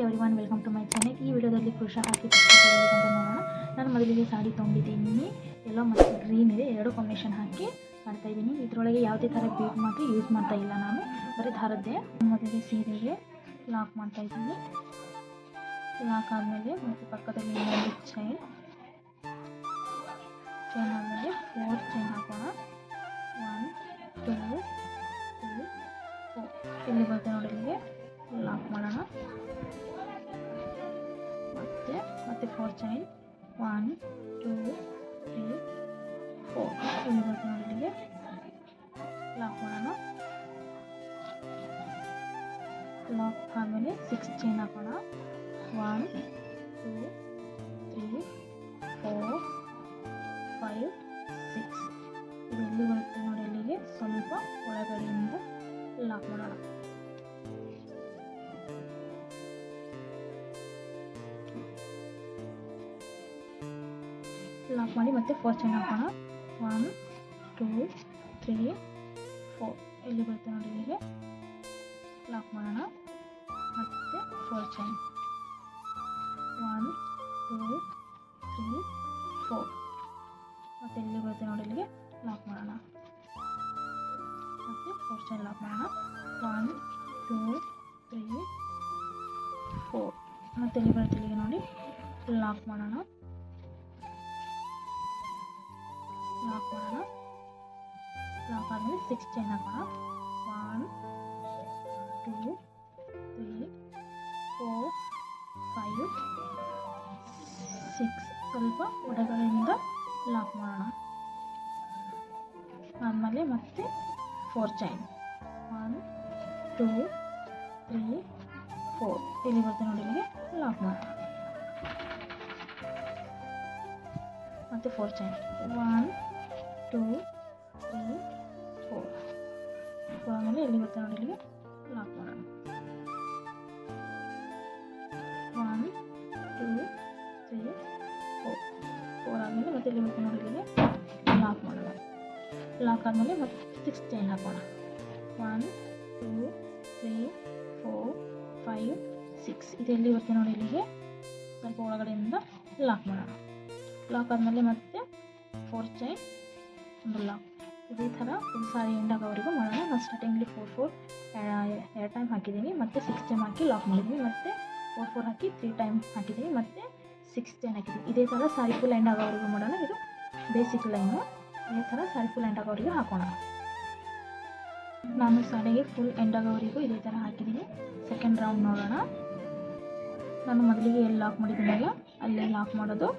Everyone, welcome to my channel. ಈ ವಿಡಿಯೋದಲ್ಲಿ crochet ಹಾಕಿ ಅಂತ ನೋಡೋಣ. ನಾನು ಮೊದಲಿಗೆ ಸಾಡಿ ತೊಗೊಂಡಿದ್ದೀನಿ, ಎಲ್ಲೋ ಮತ್ತು ಗ್ರೀನ್ ಇದೆ, ಎರಡು ಕಾಂಬಿನೇಷನ್ ಹಾಕಿ ಮಾಡ್ತಾಯಿದ್ದೀನಿ. ಇದರೊಳಗೆ ಯಾವುದೇ ಥರ ಬೀಡ್ ಮಾತ್ರ ಯೂಸ್ ಮಾಡ್ತಾ ಇಲ್ಲ, ನಾನು ಬರೀ ದಾರದ್ದೇ. ಮೊದಲಿಗೆ ಸೀರೆಗೆ ಲಾಕ್ ಮಾಡ್ತಾಯಿದ್ದೀನಿ. ಲಾಕ್ ಆದಮೇಲೆ ಮತ್ತು ಪಕ್ಕದಲ್ಲಿ ಇನ್ನೊಂದು ಚೈನ್ ಆದಮೇಲೆ 4 ಚೈನ್ ಹಾಕೋಣ. 1 2 3 4 ಇಲ್ಲಿ ಬರುತ್ತೆ ನೋಡಿ. ಇಲ್ಲಿಗೆ ಲಾಕ್ ಮಾಡೋಣ. ಮತ್ತೆ 4 ಚೈನ್ 1 2 3 4 ಇಲ್ಲಿ ಬರುತ್ತೆ ನೋಡಿ. ಇಲ್ಲಿಗೆ ಲಾಕ್ ಮಾಡೋಣ. ಲಾಕ್ ಆದಮೇಲೆ 6 ಚೈನ್ ಹಾಕೋಣ. 1 2 3 4 5 6 ಇದು ಇಲ್ಲಿ ಬರುತ್ತೆ ನೋಡಿ. ಇಲ್ಲಿಗೆ ಸ್ವಲ್ಪ ಒಳಗಡೆಯಿಂದ ಲಾಕ್ ಮಾಡೋಣ. ಲಾಕ್ ಮಾಡಿ ಮತ್ತೆ 4 ಚೈನ್ ಹಾಕೋಣ. 1 2 3 4 ಇಲ್ಲಿ ಬರುತ್ತೆ ನೋಡಿ. ಇಲ್ಲಿಗೆ ಲಾಕ್ ಮಾಡೋಣ. ಮತ್ತೆ 4 ಚೈನ್ 1 2 3 4 ಮತ್ತೆ ಇಲ್ಲಿ ಬರುತ್ತೆ ನೋಡಿ. ಇಲ್ಲಿಗೆ ಲಾಕ್ ಮಾಡೋಣ. ಮತ್ತೆ 4 ಚೈನ್ ಲಾಕ್ ಮಾಡೋಣ. 1 2 3 4 ಮತ್ತೆ ಇಲ್ಲಿ ಬರುತ್ತೆ. ಇಲ್ಲಿಗೆ ನೋಡಿ ಲಾಕ್ ಮಾಡೋಣ. ಲಾಕ್ ಆದಮೇಲೆ 6 ಚೈನ್ ಹಾಕೋಣ. 1 2 3 4 5 6 ಸ್ವಲ್ಪ ಒಳಗಡೆಯಿಂದ ಲಾಕ್ ಮಾಡೋಣ. ಆಮೇಲೆ ಮತ್ತೆ 4 ಚೈನ್ 1 2 3 4 ಇಲ್ಲಿ ಬರುತ್ತೆ ನೋಡಿ. ಇಲ್ಲಿಗೆ ಲಾಕ್ ಮಾಡೋಣ. ಮತ್ತೆ 4 ಚೈನ್ 1 2 3 4 ಆಮೇಲೆ ಇಲ್ಲಿ ಬರುತ್ತೆ ನೋಡಿ. ಇಲ್ಲಿಗೆ ಲಾಕ್ ಮಾಡೋಣ. 1 2 3 4 ಆದಮೇಲೆ ಮತ್ತೆ ಇಲ್ಲಿ ಬರುತ್ತೆ ನೋಡಿ. ಇಲ್ಲಿಗೆ ಲಾಕ್ ಮಾಡೋಣ. ಲಾಕ್ ಆದಮೇಲೆ ಮತ್ತೆ 6 ಚೈನ್ ಹಾಕೋಣ. 1 2 3 4 5 6 ಇದು ಎಲ್ಲಿ ಬರುತ್ತೆ ನೋಡಿ. ಇಲ್ಲಿಗೆ ಸ್ವಲ್ಪ ಒಳಗಡೆಯಿಂದ ಲಾಕ್ ಮಾಡೋಣ. ಲಾಕ್ ಆದಮೇಲೆ ಮತ್ತೆ 4 ಚೈನ್ ಒಂದು ಲಾಕ್. ಇದೇ ಥರ ಒಂದು ಸಾರಿ ಎಂಡ್ ಆಗೋವರೆಗೂ ಮಾಡೋಣ. ನಾನು ಸ್ಟಾರ್ಟಿಂಗ್ಲಿ 4 2 ಟೈಮ್ ಹಾಕಿದ್ದೀನಿ, ಮತ್ತು 6 ಟೈಮ್ ಹಾಕಿ ಲಾಕ್ ಮಾಡಿದ್ದೀನಿ, ಮತ್ತು 4 ಹಾಕಿ 3 ಟೈಮ್ ಹಾಕಿದ್ದೀನಿ, ಮತ್ತು 6 ಚೈನ್ ಹಾಕಿದ್ದೀನಿ. ಇದೇ ಥರ ಸಾರಿ ಫುಲ್ ಎಂಡ್ ಆಗೋವರೆಗೂ ಮಾಡೋಣ. ಇದು ಬೇಸಿಕ್ ಲೈನು. ಇದೇ ಥರ ಸಾರಿ ಫುಲ್ ಎಂಡ್ ಆಗೋವರೆಗೂ ಹಾಕೋಣ. ನಾನು ಸಾರಿಗೆ ಫುಲ್ ಎಂಡ್ ಆಗೋವರೆಗೂ ಇದೇ ಥರ ಹಾಕಿದ್ದೀನಿ. ಸೆಕೆಂಡ್ ರೌಂಡ್ ನೋಡೋಣ. ನಾನು ಮೊದಲಿಗೆ ಎಲ್ಲಿ ಲಾಕ್ ಮಾಡಿದ್ದೀನಲ್ಲ ಅಲ್ಲೇ ಲಾಕ್ ಮಾಡೋದು.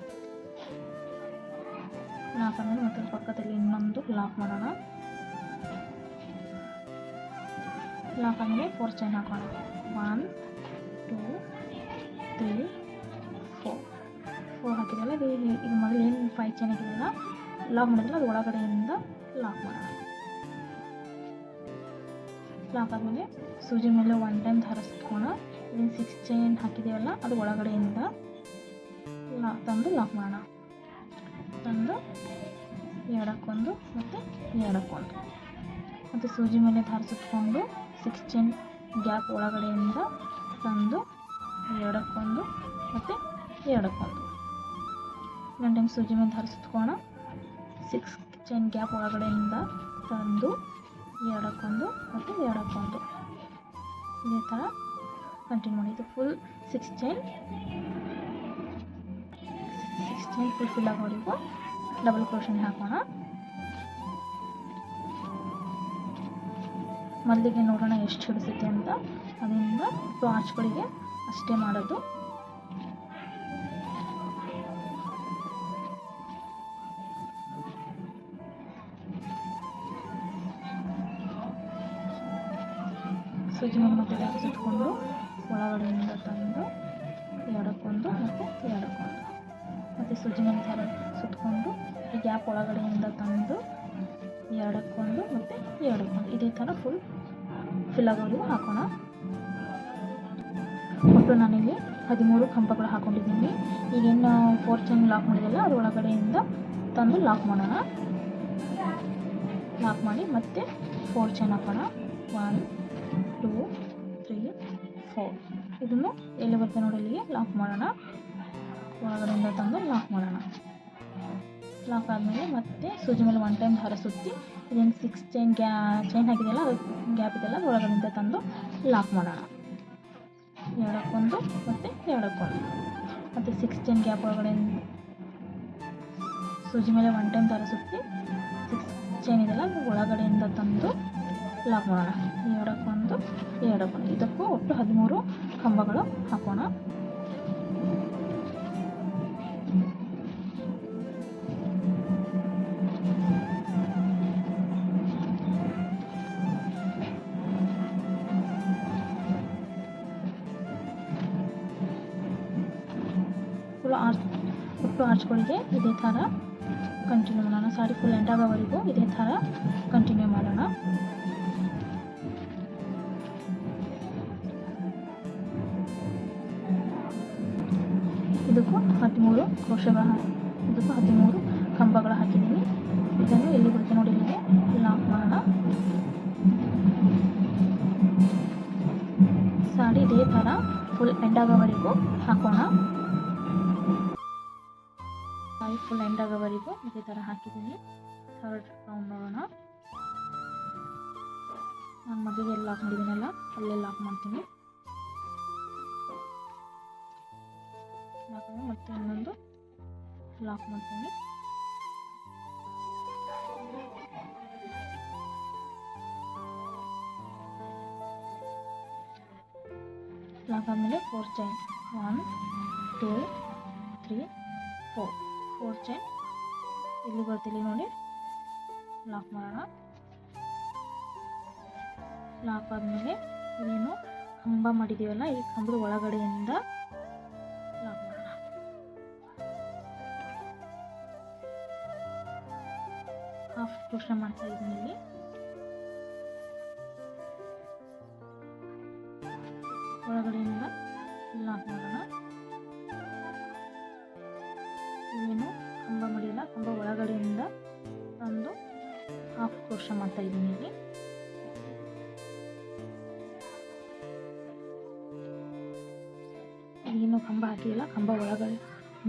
ಲಾಕ್ ಆದಮೇಲೆ ಮತ್ತೆ ಪಕ್ಕದಲ್ಲಿ ಇನ್ನೊಂದು ಲಾಕ್ ಮಾಡೋಣ. ಲಾಕ್ ಆದಮೇಲೆ 4 ಚೈನ್ ಹಾಕೋಣ. 1 2 3 4 ಹಾಕಿದೆಯಲ್ಲ. ಇದು ಮೊದಲು ಏನು 5 ಚೈನ್ ಹಾಕಿದೆಯಲ್ಲ ಲಾಕ್ ಮಾಡಿದ್ರಲ್ಲ ಅದು ಒಳಗಡೆಯಿಂದ ಲಾಕ್ ಮಾಡೋಣ. ಲಾಕ್ ಆದಮೇಲೆ ಸೂಜಿ ಮೇಲೆ 1 ಟೈಮ್ ಧರಿಸ್ಕೋಣ. ಏನು 6 ಚೈನ್ ಹಾಕಿದೆಯಲ್ಲ ಅದು ಒಳಗಡೆಯಿಂದ ತಂದು ಲಾಕ್ ಮಾಡೋಣ. ತಂದು ಎರಡಕ್ಕೊಂದು ಮತ್ತು ಎರಡಕ್ಕೊಂದು ಮತ್ತು ಸೂಜಿ ಮೇಲೆ ಧಾರಿಸಿಟ್ಕೊಂಡು 6 ಚೈನ್ ಗ್ಯಾಪ್ ಒಳಗಡೆಯಿಂದ ತಂದು ಎರಡಕ್ಕೊಂದು ಮತ್ತು ಎರಡಕ್ಕೊಂದು. ಇನ್ನೊಂದು ಟೈಮ್ ಸೂಜಿ ಮೇಲೆ ಧಾರಿಸಿಟ್ಕೋಣ. 6 ಚೈನ್ ಗ್ಯಾಪ್ ಒಳಗಡೆಯಿಂದ ತಂದು ಎರಡಕ್ಕೊಂದು ಮತ್ತು ಎರಡಕ್ಕೊಂದು. ಇದೇ ಥರ ಕಂಟಿನ್ಯೂ ಮಾಡಿ. ಇದು ಫುಲ್ 6 ಚೈನ್ ಫುಲ್ ಆಗೋವರೆಗೂ ಡಬಲ್ ಕ್ರೋಶನ್ ಹಾಕೋಣ. ಮೊದಲಿಗೆ ನೋಡೋಣ ಎಷ್ಟು ಹಿಡಿಸುತ್ತೆ ಅಂತ. ಅದರಿಂದ 2 ಆರ್ಚ್ಗಳಿಗೆ ಅಷ್ಟೇ ಮಾಡೋದು. ಸೂಜಿ ಮೇಲೆ ಮತ್ತೆ ಧಾರಿಸಿಟ್ಕೊಂಡು ಒಳಗಡೆಯಿಂದ ತಂದು ಎರಡಕ್ಕೊಂದು ಮತ್ತು ಎರಡಕ್ಕೊಂದು ಮತ್ತು ಸೂಜಿ ಮೇಲೆ ಸುತ್ತಕೊಂಡು ಈ ಗ್ಯಾಪ್ ಒಳಗಡೆಯಿಂದ ತಂದು ಎರಡಕ್ಕೊಂದು ಮತ್ತು ಎರಡಕ್ಕೊಂದು. ಇದೇ ಥರ ಫಿಲ್ ಆಗೋವರೆಗೂ ಹಾಕೋಣ. ಒಟ್ಟು ನಾನಿಲ್ಲಿ 13 ಕಂಬಗಳು ಹಾಕ್ಕೊಂಡಿದ್ದೀನಿ. ಈಗೇನು 4 ಚೈನ್ ಲಾಕ್ ಮಾಡಿದೆಲ್ಲ ಅದು ಒಳಗಡೆಯಿಂದ ತಂದು ಲಾಕ್ ಮಾಡೋಣ. ಲಾಕ್ ಮಾಡಿ ಮತ್ತೆ 4 ಚೈನ್ ಹಾಕೋಣ. 1 2 3 4 ಇದನ್ನು ಎಲ್ಲಿ ಬರುತ್ತೆ ನೋಡಿ ಇಲ್ಲಿಗೆ ಲಾಕ್ ಮಾಡೋಣ. ಒಳಗಡೆಯಿಂದ ತಂದು ಲಾಕ್ ಮಾಡೋಣ. ಲಾಕ್ ಆದಮೇಲೆ ಮತ್ತೆ ಸೂಜಿ ಮೇಲೆ 1 ಟೈಮ್ ದಾರ ಸುತ್ತಿ ಇದೇನು 6 ಚೈನ್ ಹಾಕಿದೆಯಲ್ಲ ಅದು ಗ್ಯಾಪ್ ಇದೆಯಲ್ಲ ಅದು ಒಳಗಡೆಯಿಂದ ತಂದು ಲಾಕ್ ಮಾಡೋಣ. ಎರಡಕ್ಕೊಂದು ಮತ್ತು ಎರಡಕ್ಕೊಂದು ಮತ್ತು 6 ಚೈನ್ ಗ್ಯಾಪ್ ಒಳಗಡೆ ಸೂಜಿ ಮೇಲೆ 1 ಟೈಮ್ ದಾರ ಸುತ್ತಿ 6 ಚೈನ್ ಇದೆಯಲ್ಲ ಅದು ಒಳಗಡೆಯಿಂದ ತಂದು ಲಾಕ್ ಮಾಡೋಣ. ಎರಡಕ್ಕೊಂದು ಎರಡಕ್ಕೊಂದು ಇದಕ್ಕೂ ಒಟ್ಟು 13 ಕಂಬಗಳು ಹಾಕೋಣ. ಒಟ್ಟು ಆರ್ಚ್ಗಳಿಗೆ ಇದೇ ಥರ ಕಂಟಿನ್ಯೂ ಮಾಡೋಣ. ಸಾರಿ ಫುಲ್ ಎಂಡ್ ಆಗೋವರೆಗೂ ಇದೇ ಥರ ಕಂಟಿನ್ಯೂ ಮಾಡೋಣ. ಇದಕ್ಕೂ 13 ಇದಕ್ಕೂ 13 ಕಂಬಗಳು ಹಾಕಿದ್ದೀನಿ. ಇದನ್ನು ಎಲ್ಲಿ ಬರುತ್ತೆ ನೋಡಿ ಇಲ್ಲಿಗೆ ಲಾಕ್ ಮಾಡೋಣ. ಸಾರಿ ಇದೇ ಥರ ಫುಲ್ ಎಂಡ್ ಆಗೋವರೆಗೂ ಹಾಕೋಣ. ಫುಲ್ ಎಂಡ್ ಆಗೋವರೆಗೂ ಇದೇ ಥರ ಹಾಕಿದ್ದೀನಿ. ಥರ್ಡ್ ರೌಂಡ್ ನೋಡೋಣ. ನಾನು ಮದುವೆಗೆ ಲಾಕ್ ಮಾಡಿದ್ದೀನಲ್ಲ ಅಲ್ಲೇ ಲಾಕ್ ಮಾಡ್ತೀನಿ. ಲಾಕ್ ಮಾಡಿ ಮತ್ತೆ ಇನ್ನೊಂದು ಲಾಕ್ ಮಾಡ್ತೀನಿ. ಲಾಕ್ ಆದಮೇಲೆ 4 ಚೈನ್ 1 2 3 4 ಚೈನ್ ಇಲ್ಲಿ ಬರ್ತಿಲ್ಲ ನೋಡಿ ಲಾಕ್ ಮಾಡೋಣ. ಲಾಕ್ ಆದಮೇಲೆ ಇದೇನು ಕಂಬ ಮಾಡಿದ್ದೀವಲ್ಲ ಈ ಕಂಬದ ಒಳಗಡೆಯಿಂದ ಲಾಕ್ ಮಾಡೋಣ. ಹಾಫ್ ಕ್ರೋಶೆ ಮಾಡ್ತಾ ಇದ್ದೀನಿ ಇಲ್ಲಿ. ಒಳಗಡೆಯಿಂದ ಲಾಕ್ ಮಾಡೋಣ. ಏನು ಕಂಬ ಮಾಡಿಲ್ಲ ಕಂಬ ಒಳಗಡೆಯಿಂದ ತಂದು ಹಾಫ್ ಕ್ರೋಶೆ ಮಾಡ್ತಾ ಇದ್ದೀನಿ ಇಲ್ಲಿ. ಏನು ಕಂಬ ಹಾಕಿಲ್ಲ ಕಂಬ ಒಳಗಡೆ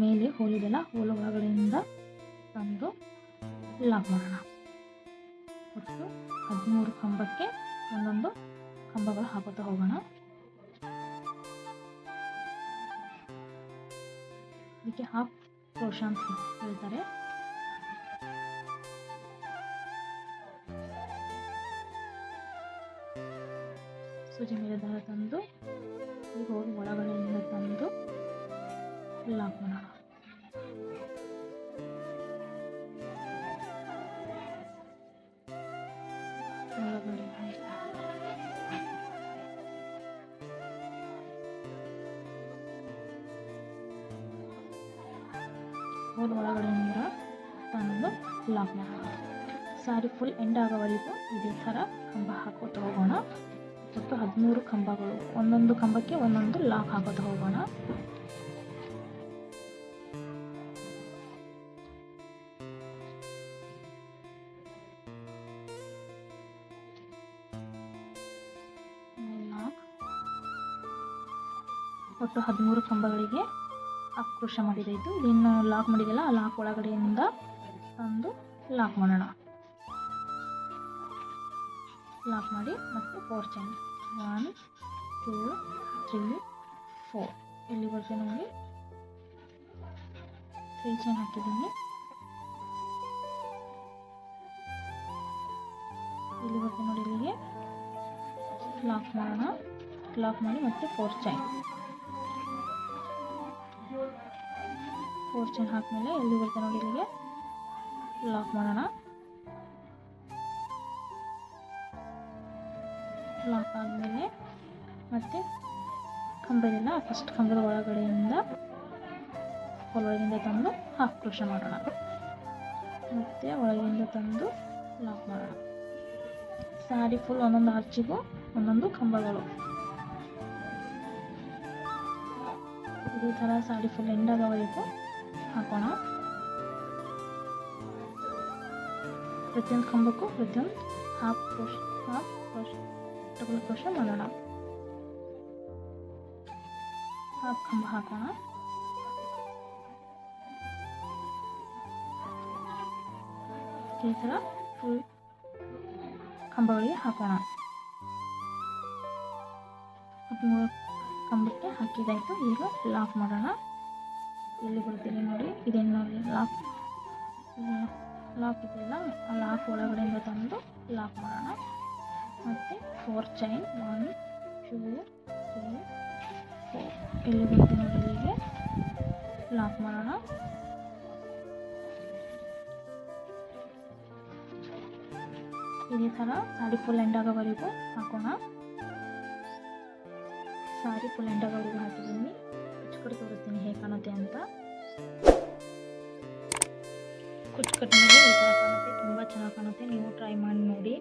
ಮೇಲೆ ಹೋಲಿದೆಲ್ಲ ಹೋಲ ಒಳಗಡೆಯಿಂದ ತಂದು ಲಾಕ್ ಮಾಡೋಣ. ಒಟ್ಟು 13 ಕಂಬಕ್ಕೆ ಒಂದೊಂದು ಕಂಬಗಳು ಹಾಕೋತಾ ಹೋಗೋಣ. ಇದಕ್ಕೆ ಹಾಫ್ ಕ್ರೋಶೆ ಅಂತ ಹೇಳ್ತಾರೆ. ಸೂಜಿ ಮೇಲೆ ದಾರ ತಂದು ಈಗ ಹೋಗಿ ಒಳಗಡೆಯಿಂದ ತಂದು ಲಾಕ್ ಮಾಡೋಣ. ಒಳಗಡೆಯಿಂದ ತಂದು ಲಾಕ್ ಮಾಡೋಣ. ಸಾರಿ ಫುಲ್ ಎಂಡ್ ಆಗೋವರೆಗೂ ಇದೇ ಥರ ಕಂಬ ಹಾಕೋತಾ ಹೋಗೋಣ. ಒಟ್ಟು 13 ಕಂಬಗಳು ಒಂದೊಂದು ಕಂಬಕ್ಕೆ ಒಂದೊಂದು ಲಾಕ್ ಹಾಕೋತಾ ಹೋಗೋಣ. ಲಾಕ್ ಒಟ್ಟು 13 ಕಂಬಗಳಿಗೆ ಕ್ರೋಶೆ ಮಾಡಿದ್ದಾಯಿತು. ಇನ್ನು ಲಾಕ್ ಮಾಡಿದೆಲ್ಲ ಆ ಲಾಕ್ ಒಳಗಡೆಯಿಂದ ತಂದು ಲಾಕ್ ಮಾಡೋಣ. ಲಾಕ್ ಮಾಡಿ ಮತ್ತೆ 4 ಚೈನ್ 1 2 3 4 ಎಲ್ಲಿ ಬರುತ್ತೆ ನೋಡಿ 3 ಚೈನ್ ಹಾಕಿದ್ದೀನಿ. ಇಲ್ಲಿ ಬರುತ್ತೆ ನೋಡಿ ಇಲ್ಲಿಗೆ ಲಾಕ್ ಮಾಡೋಣ. ಲಾಕ್ ಮಾಡಿ ಮತ್ತೆ 4 ಚೈನ್ ಹಾಕಿದ್ಮೇಲೆ ಎಲ್ಲಿ ಬರುತ್ತೆ ನೋಡಿ ಇಲ್ಲಿಗೆ ಲಾಕ್ ಮಾಡೋಣ. ಲಾಕ್ ಆದಮೇಲೆ ಮತ್ತೆ ಕಂಬ ಇದೆಲ್ಲ ಫಸ್ಟ್ ಕಂಬದ ಒಳಗಡೆಯಿಂದ ತಂದು ಹಾಫ್ ಕ್ರೋಶೆ ಮಾಡೋಣ. ಮತ್ತೆ ಒಳಗಿಂದ ತಂದು ಲಾಕ್ ಮಾಡೋಣ. ಸಾರಿ ಫುಲ್ ಒಂದೊಂದು ಆರ್ಚಿಗೂ ಒಂದೊಂದು ಕಂಬಗಳು ಇದೇ ಥರ ಸಾಡಿ ಫುಲ್ ಎಂಡ್ ಆಗೋವರೆಗೂ ಹಾಕೋಣ. ಪ್ರತಿಯೊಂದು ಕಂಬಕ್ಕೂ ಪ್ರತಿಯೊಂದು ಹಾಫ್ ಕ್ರೋಶೆ ಡಬಲ್ ಕ್ರೋಶೆ ಮಾಡೋಣ. ಹಾಫ್ ಕಂಬ ಹಾಕೋಣ. ಈ ಥರ ಫುಲ್ ಕಂಬಗಳಿಗೆ ಹಾಕೋಣ. ಕಂಬಕ್ಕೆ ಹಾಕಿದಾಯಿತು. ಈಗ ಲಾಕ್ ಮಾಡೋಣ. ಇಲ್ಲಿ ಬರ್ತೀವಿ ನೋಡಿ, ಇದೇನು ನೋಡಿ ಲಾಕ್ ಇದೆಯಲ್ಲ, ಆ ಲಾಕ್ ಒಳಗಡೆಯಿಂದ ತಂದು ಲಾಕ್ ಮಾಡೋಣ. ಮತ್ತು 4 ಚೈನ್ 1 2 3 4 ಇಲ್ಲಿ ಬರ್ತೀವಿ ನೋಡಿ, ಇಲ್ಲಿಗೆ ಲಾಕ್ ಮಾಡೋಣ. ಇದೇ ಥರ ಸಾರಿ ಫುಲ್ ಎಂಡ್ ಆಗೋವರೆಗೂ ಹಾಕೋಣ. ಸಾರಿ ಫುಲ್ ಎಂಡ್ ಆಗೋವರೆಗೂ ಹಾಕಿದ್ದೀನಿ. ಕುಚ್ಚು ತೋರಿಸ್ತೀನಿ ಹೇಗೆ ಕಾಣುತ್ತೆ ಅಂತ. ಕುಚ್ಚು ಕಟ್ ಮೇಲೆ ಈ ಥರ ಕಾಣುತ್ತೆ, ತುಂಬ ಚೆನ್ನಾಗಿ ಕಾಣುತ್ತೆ. ನೀವು ಟ್ರೈ ಮಾಡಿ ನೋಡಿ.